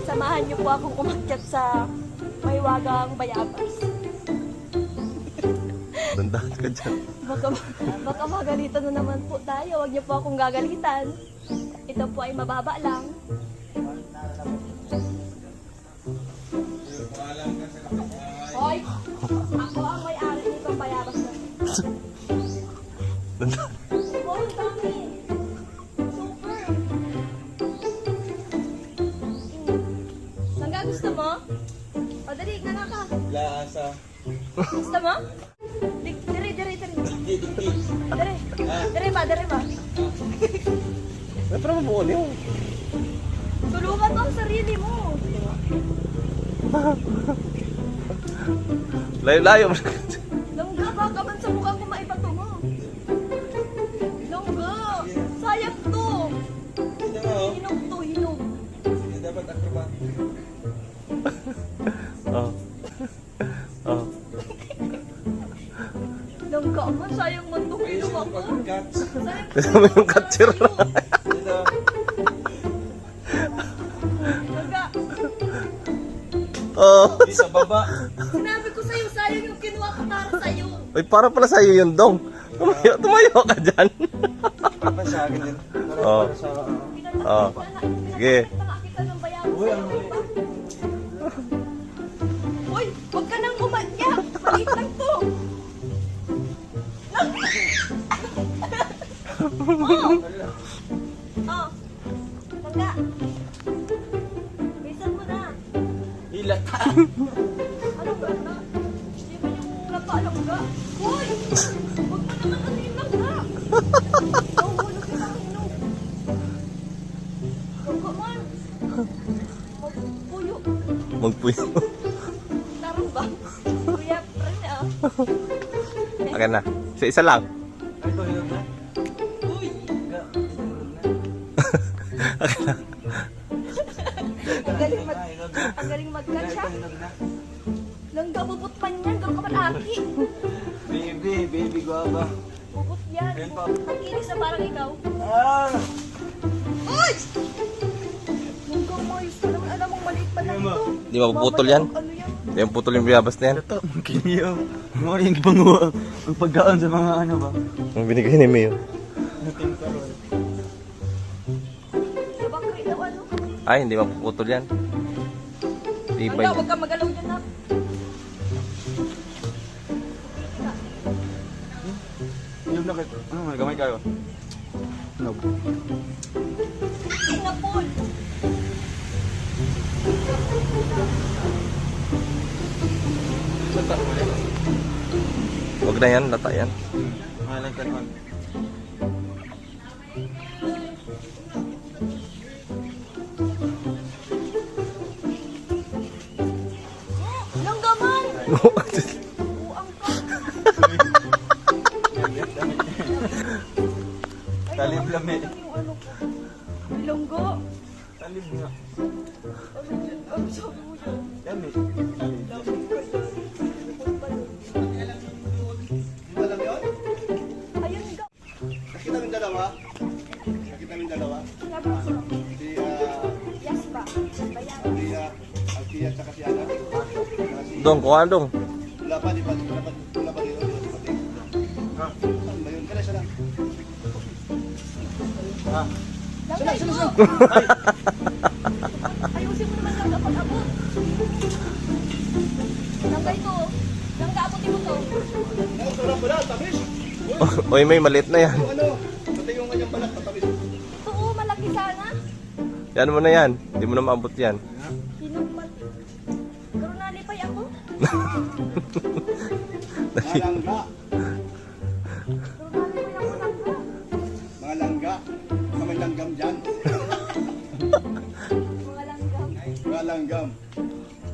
Samahan niyo po akong umakyat sa Mahiwagang Bayabas. Dandahan ka dyan. Baka magalitan na naman po tayo. Huwag niyo po akong gagalitan. Ito po ay mababa lang. Hoy! Ako ang may-ari nitong Bayabas na. Dandahan. Oh, ang dami. Super. Sangga, gusto mo? O, dali, nga ka. Lasa. Gusto mo? Diri. Diri ba? Ay, pero mabuo niyo. Tulungan mo ang sarili mo. Layo-layo. Longga, baka man sa mukhang kumaipato mo. Longga, sayang to. Hindi nga oh. Hinog. Hindi dapat acrobat. Oh. Oh. Longga man, sayang man to. Hinog ako. Pag-cuts. Kasama mo yung catcher. Dito. Longga, Oh. Di sa baba. sinabi ko sa'yo, sayang yung kinuha ko para sa'yo. Uy, para pala sa'yo yun, Dong. Tumayo ka dyan. Apa sa akin din. Oh. Para sa... Oh. Sige. Pinakakita ng bayaran Uy, sa'yo, ang di ba? Uy, huwag ka nang umadya. Maliit lang to. Oh. Longga. Bisan mo na. Ilat. Ano ba na? Di ba yung lapa-longga? Hoy! Huwag mo naman ano yung longga. Mahulog yung mahinog. Longga man. Magpuyo. Magpuyo. Tarong ba? Kuya, friend ah. Akin na. Isa lang. Ay, ito hinog na. Uy! Hinog na. Akin na. Ang galing Hinog na, hinog na. ang galing magkatsa. Ito hinog na. Longga, bubot man yan. Gawin ka man aki. Baby guava. Bubot yan. Ayun pa. Ang kinis na parang ikaw. Ah! Uy! Longga, mayos ka naman. Alam mong maliit pa lang Ano? ito. Di ba puputol yan? Ano yan? Di ba putol yung bayabas na yan? Ito, kiniyaw. Mga yung panguha. Ang pagkaon sa mga ano ba? Ang binigay ni Mayo. Nating parol. Sa bakri daw ano? Ay, hindi mapuputol yan. Tibay Longga, niya. huwag kang magalaw dyan na. Hinog na kayo. Ano, may gamay kayo? Hinog. Singapore. Sata mo yan. Huwag na yan, lata yan. Mahalang kanuan. Longga man! Uang ka. Ay, Talib nawala lami. lang yung ano ko. Ay, Longga. Talib nga. Ang sabi mo yun. Yan eh. Ayun nga. Nakita mo yung dalawa? Sabi ko sa'yo. Si, Yes ba? Bayan. Alfia at saka si Ana. Dong, kuha dong. Wala pa, di ba? Wala pa dito. Saan ba yun? Kaya siya lang. Langga ito. Ayusin mo naman lang kapag abot. Langga ito. Langga, abutin mo to. Ang sarap mo na, tamis! Uy, may maliit na yan. Yung ano, pati yung kanyang balat, matamis. Ito malaki sana. Yan mo na yan. Hindi mo na maabot yan. Hinugman. Pero nalipay ako. Malangga. Pero nalipay ako langga. Mga langga. Mga may langgam dyan. Mga langgam. Mga langgam.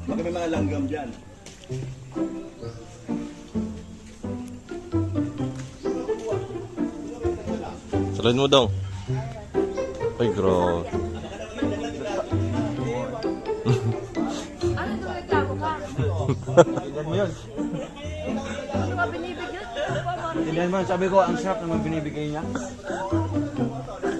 Baka may mga langgam dyan. Salad mo dong. Ay, grabe. Ano doon naglago ka? Tignan mo yun. Ano ka binibigyan? Ano ba, Mark? Tignan mo, sabi ko, ang sarap naman binibigay niya.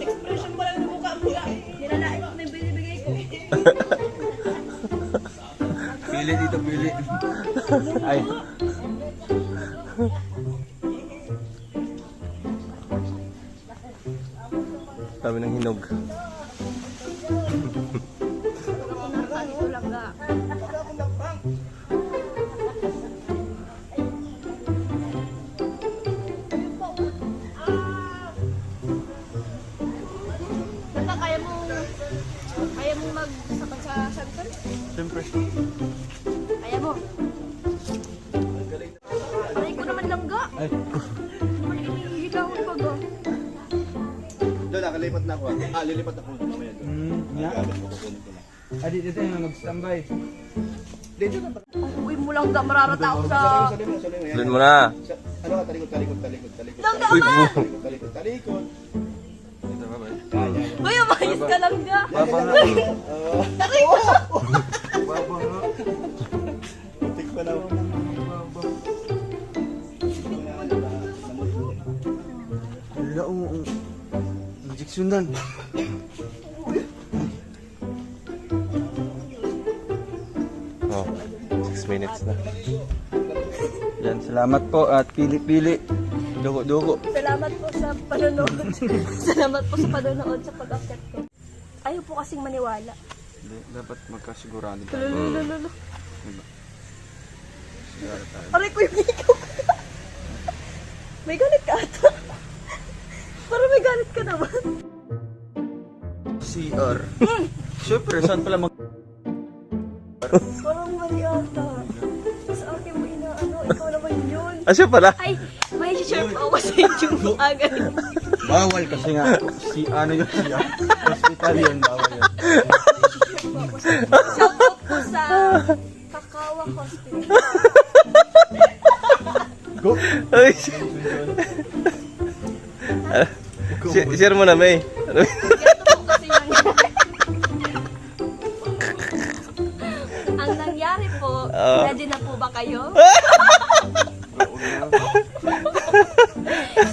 Expression mo lang ng mukha mo. Nilalain mo na yung binibigay ko. Pili dito, pili. Ay. Dami ng hinog. Ito lang nga. Tata, kaya mo magsapat sa shotgun? Siyempre. Kaya mo. Aray ko naman lang ga. Ay. Ikaw ang bago. Doon, nakalipat na ako. Lilipat ako mamaya doon. Yeah. Gamit mo, kukunin ko na. Adi, dito yung mag-standby. Dito na. Uy mo lang ga, mararata ako sa... Salim Tuloy mo na. Ano ka, talikod. Langga Uy, ma! Talikod. Dito, bye-bye. Uy, umayos ka lang ga. Baba nga. Aray ko! Baba nga. Tik pa na ako. Wala, oo. Injection dan. Oh, 6 minutes na. Yan, salamat po at pili-pili. Dugo-dugo. Salamat po sa panonood. Salamat po sa panonood sa pag-update ko. Ayaw po kasing maniwala. Dapat magkasigurado. Lululululu. Sigurado tayo. Aray ko yung ikaw. May galit ka ata. Parang may galit ka naman. CR. Siyempre, saan pala mag... Parang mali ata. Sa akin mo inaano, ikaw naman yun. Siya pala. Ay, may share pa ako sa YouTube agad. Bawal kasi nga. Si ano yun siya. Hospital yun, bawal yun. Shoutout po sa Kakawa Hospital. Go! Ay, share mo na, May. Ganito po kasi ang nangyari po, ready na po ba kayo?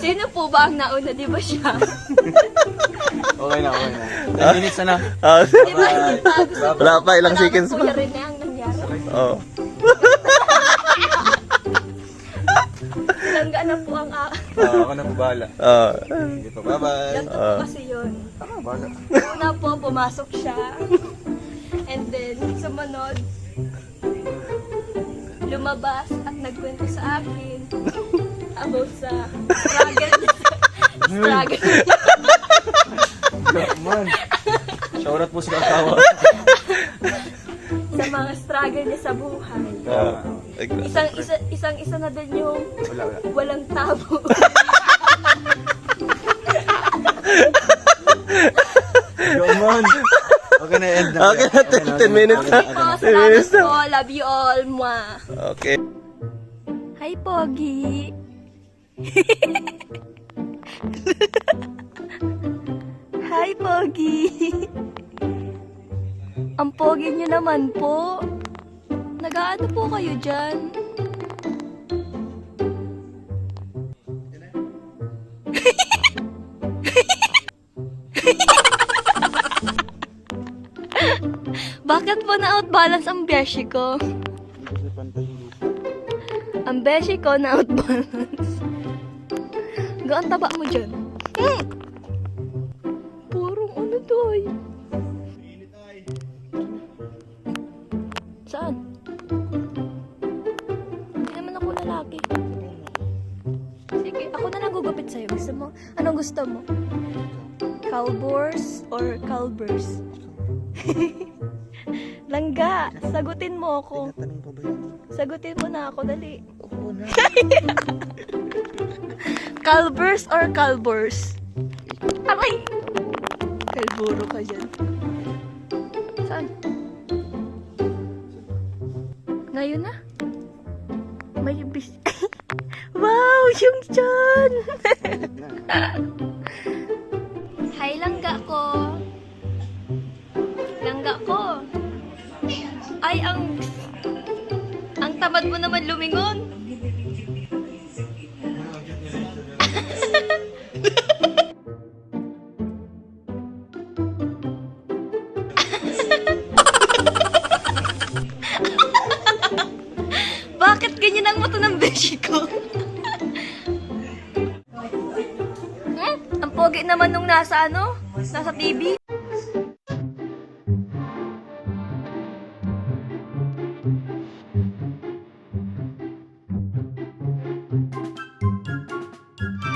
Sino po ba ang nauna, di ba siya? Okay na. 10 minutes na. Di ba hindi pa? Gusto ko Wala pa, ilang seconds Kuya pa. Rene ang nangyari. Oh. Langga na po ang Ako na po bahala. Oh. Sige po, bye-bye. ganito po kasi yun. Bahala. Una po, pumasok siya. And then, sumunod, lumabas at nagkwento sa akin about sa struggle. Man. Shoutout po sa asawa. Sa mga struggle niya sa buhay. Isang-isa na din yung Wala. walang tabo. Go man. Okay na, end na. Okay na, 10 minutes na. Po, salamat po. Love you all. Mwah. Okay. Hi, Pogi. Hi, Pogi. Ang pogi niyo naman po. Nag-aano po kayo dyan? Bakit po na-outbalance ang beshi ko? Ang beshi ko na-outbalance. Gaan taba mo dyan. Purong ano to ay. Saan? Hindi naman ako lalaki. Sige, ako na lang gugupit sa'yo. Gusto mo? Anong gusto mo? Calbors or calbers? Langga, sagutin mo ako. Tanong pa ba yan? Sagutin mo na ako, dali. Oo na. Calbers or calbors? Aray! Kalburo ka dyan. Saan? Ngayon na? May bis... Wow! Yung dyan! Hi, langga ko. Langga ko. Ay, ang tamad mo naman lumingon. Ninang mo to ng beshi ko. Ang pogi naman nung nasa nasa TV.